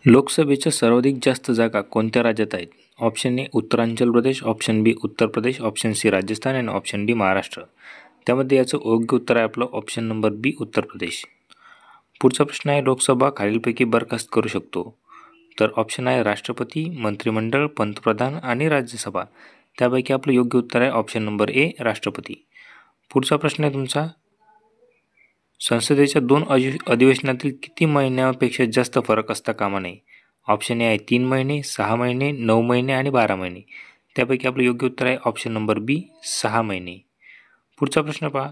लोकसभेच्या सर्वाधिक जास्त जागा कोणत्या राज्यात आहेत? Option A Uttaranchal Pradesh, option B Uttar Pradesh, option C Rajasthan आणि ऑप्शन डी महाराष्ट्र. त्यामध्ये याचं योग्य उत्तर आहे आपलं ऑप्शन नंबर बी उत्तर प्रदेश. पुढचा प्रश्न आहे, लोकसभा खालीलपैकी बरखास्त करू शकतो. तर ऑप्शन आहे राष्ट्रपती, मंत्रिमंडळ, पंतप्रधान आणि राज्यसभा. त्यापैकी आपलं योग्य उत्तर आहे ऑप्शन नंबर ए राष्ट्रपती. पुढचा प्रश्न आहे तुमचा, संसदेच्या दोन अधिवेशनातील किती महिन्यापेक्षा जास्त फरक असता कामा नये? ऑप्शन ए आहे 3 महिने, 6 महिने, 9 महिने आणि 12 महिने. त्यापैकी आपलं योग्य उत्तर आहे ऑप्शन नंबर बी 6 महिने. पुढचा प्रश्न पहा,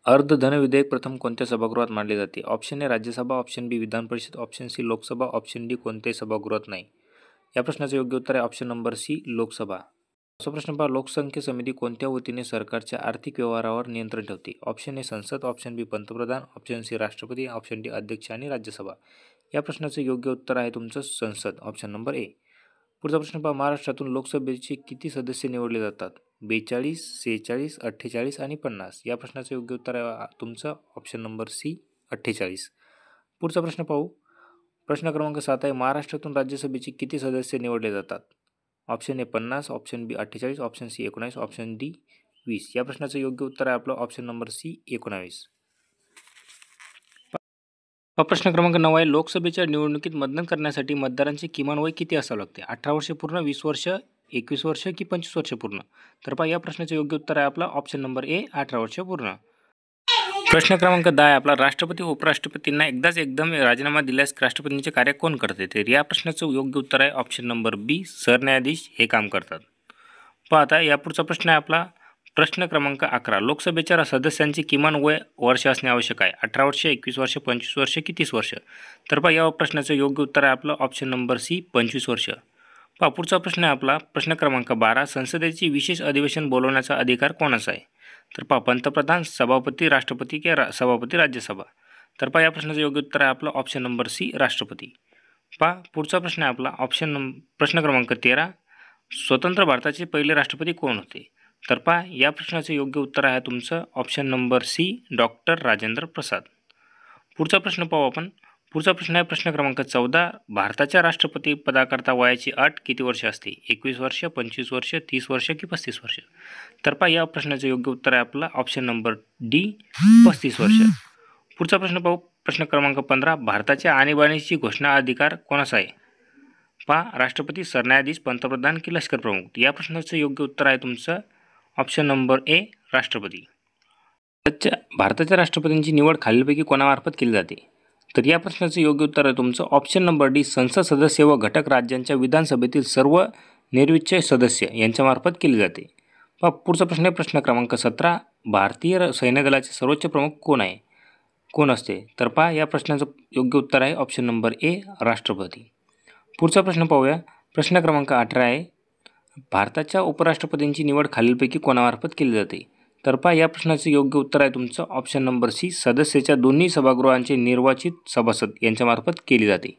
अर्धधन विधेयक प्रथम कोणत्या सभागृहात मांडले जाते? Option A Rajya Sabha, option B Vidhan Parishad, option C Lok Sabha, option D कोणत्याही सभागृहात नाही. या प्रश्नाचं योग्य उत्तर आहे ऑप्शन नंबर सी लोकसभा. असा प्रश्न पहा, लोकसंख्या समिती कोणत्या वतीने सरकारच्या आर्थिक व्यवहारावर नियंत्रण ठेवते? ऑप्शन ए संसद, ऑप्शन बी पंतप्रधान, ऑप्शन सी राष्ट्रपती, ऑप्शन डी अध्यक्ष आणि राज्यसभा. या प्रश्नाचं योग्य उत्तर आहे तुमचं संसद, ऑप्शन नंबर ए. पुढचा प्रश्न पहा, महाराष्ट्रातून लोकसभेचे किती सदस्य निवडले जातात? 42, 46, 48 आणि 50. या प्रश्नाचं योग्य उत्तर आहे तुमचं ऑप्शन नंबर सी 48. पुढचा प्रश्न पाहू, प्रश्न क्रमांक 7 आहे, महाराष्ट्रातून राज्यसभेचे किती सदस्य निवडले जातात? Option A 50, option B 48, option C 19, option D 20. या प्रश्नाचं योग्य उत्तर आहे आपलं ऑप्शन नंबर सी 19. प्रश्न क्रमांक 9 आहे, लोकसभेच्या निवडणुकीत मतदान करण्यासाठी मतदारांचे किमान वय किती असावं लागते? 18 वर्षे पूर्ण, 20 वर्ष, 21 वर्ष की 25 वर्ष पूर्ण? तर पहा, या प्रश्नाचं योग्य उत्तर आहे आपला ऑप्शन नंबर ए 18 वर्ष पूर्ण. प्रश्न क्रमांक 10 आहे आपला, राष्ट्रपती उपराष्ट्रपतींना एकदाच एकदम राजीनामा दिल्यास राष्ट्रपतींचे कार्य कोण करते? तर या प्रश्नाचं योग्य उत्तर आहे ऑप्शन नंबर बी सरन्यायाधीश हे काम करतात. पहा आता या पुढचा प्रश्न आहे आपला, प्रश्न क्रमांक 11, लोकसभेच्या सदस्यांचे किमान वय वर्ष असणे आवश्यक आहे. 18 वर्ष, 21 वर्ष, 25 वर्ष की 30 वर्ष? तर पहा, या प्रश्नाचं योग्य उत्तर आहे आपलं ऑप्शन नंबर सी 25 वर्ष. पहा पुढचा प्रश्न आहे आपला, प्रश्न क्रमांक 12, संसदेचे विशेष अधिवेशन बोलवण्याचा अधिकार कोणाचा आहे? तर पहा, पंतप्रधान, सभापती, राष्ट्रपती की सभापती राज्यसभा. तर पहा, या प्रश्नाचं योग्य उत्तर आहे आपलं ऑप्शन नंबर सी राष्ट्रपती. पहा पुढचा प्रश्न आहे आपला, प्रश्न क्रमांक 13, स्वतंत्र भारताचे पहिले राष्ट्रपती कोण होते? तर पहा, या प्रश्नाचं योग्य उत्तर आहे तुमचं option number C doctor Rajendra Prasad. पुढचा प्रश्न पाहू आपण. पुढचा प्रश्न आहे प्रश्न क्रमांक 14, भारताच्या राष्ट्रपती पदाकरता वयाची अट किती वर्ष असते? 21 वर्ष, 25 वर्ष, 30 वर्ष की 35 वर्ष? तर पहा, या प्रश्नाचं योग्य उत्तर आहे आपलं ऑप्शन नंबर डी 35 वर्ष. पुढचा प्रश्न पाहू, प्रश्न क्रमांक 15, भारताच्या आणीबाणीची घोषणा अधिकार कोणाचा आहे? पहा, राष्ट्रपती, सरन्यायाधीश, पंतप्रधान की लष्कर प्रमुख? या प्रश्नाचं योग्य उत्तर आहे तुमचं ऑप्शन नंबर ए राष्ट्रपती. भारताच्या राष्ट्रपतींची निवड खालीलपैकी कोणामार्फत केली जाते? तर या प्रश्नाचं योग्य उत्तर आहे तुमचं ऑप्शन नंबर डी संसद सदस्य व घटक राज्यांच्या विधानसभेतील सर्व निर्विचार सदस्य यांच्यामार्फत केली जाते. पहा पुढचा प्रश्न आहे प्रश्न क्रमांक 17, भारतीय सैन्य दलाचे सर्वोच्च प्रमुख कोण असते? तर पहा, या प्रश्नाचं योग्य उत्तर आहे ऑप्शन नंबर ए राष्ट्रपती. पुढचा प्रश्न पाहूया, प्रश्न क्रमांक 18 आहे, भारताच्या उपराष्ट्रपतींची निवड खालीलपैकी कोणामार्फत केली जाते? तर पहा, या प्रश्नाचं योग्य उत्तर आहे तुमचं ऑप्शन नंबर सी सदस्याच्या दोन्ही सभागृहांचे निर्वाचित सभासद यांच्यामार्फत केली जाते.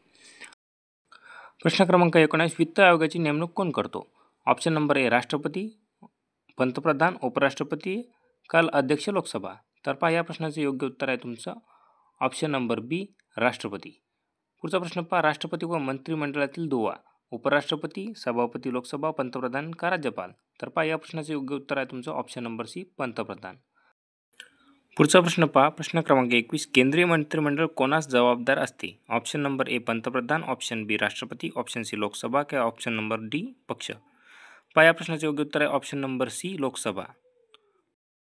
प्रश्न क्रमांक 19, वित्त आयोगाची नेमणूक कोण करतो? ऑप्शन नंबर ए राष्ट्रपती, पंतप्रधान, उपराष्ट्रपती काल अध्यक्ष लोकसभा. तर पहा, या प्रश्नाचं योग्य उत्तर आहे तुमचं ऑप्शन नंबर बी राष्ट्रपती. पुढचा प्रश्न पहा, राष्ट्रपती व मंत्रिमंडळातील दुवा उपराष्ट्रपती, सभापती लोकसभा, पंतप्रधान का राज्यपाल? तर पहा, या प्रश्नाचं योग्य उत्तर आहे तुमचं ऑप्शन नंबर सी पंतप्रधान. पुढचा प्रश्न पहा, प्रश्न क्रमांक 21, केंद्रीय मंत्रिमंडळ कोणास जबाबदार असते? ऑप्शन नंबर ए पंतप्रधान, ऑप्शन बी राष्ट्रपती, ऑप्शन सी लोकसभा किंवा ऑप्शन नंबर डी पक्ष? पहा, या प्रश्नाचं योग्य उत्तर आहे ऑप्शन नंबर सी लोकसभा.